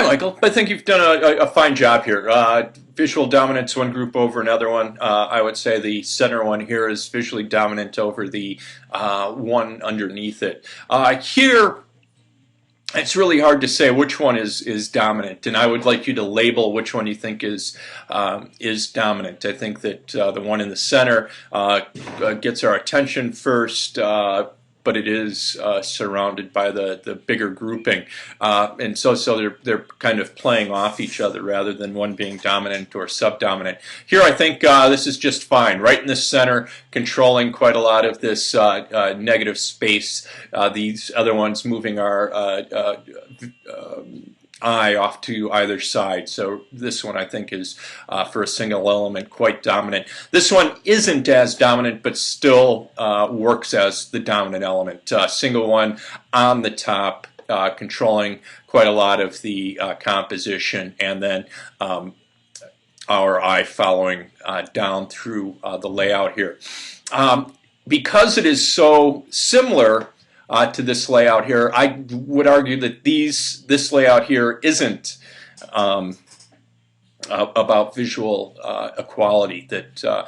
Michael. I think you've done a fine job here. Visual dominance one group over another one. I would say the center one here is visually dominant over the one underneath it. Here, it's really hard to say which one is dominant, and I would like you to label which one you think is dominant. I think that the one in the center gets our attention first. But it is surrounded by the bigger grouping, and so they're kind of playing off each other rather than one being dominant or subdominant. Here, I think this is just fine. Right in the center, controlling quite a lot of this negative space. These other ones moving our eye off to either side. So this one I think is for a single element quite dominant. This one isn't as dominant but still works as the dominant element. Single one on the top controlling quite a lot of the composition, and then our eye following down through the layout here. Because it is so similar to this layout here, I would argue that this layout here isn't about visual equality. That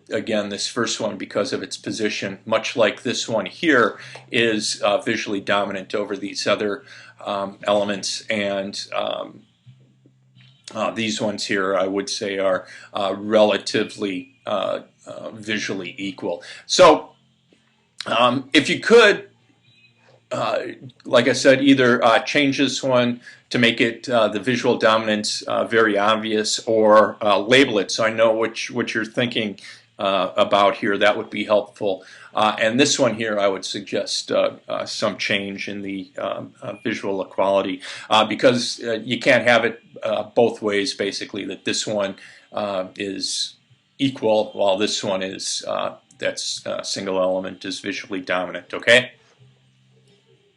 again, this first one, because of its position, much like this one here, is visually dominant over these other elements, and these ones here, I would say, are relatively visually equal. So, if you could, like I said, either change this one to make it the visual dominance very obvious, or label it so I know what you're thinking about here. That would be helpful. And this one here, I would suggest some change in the visual equality, because you can't have it both ways, basically, that this one is equal while this one is, that's single element, is visually dominant. Okay?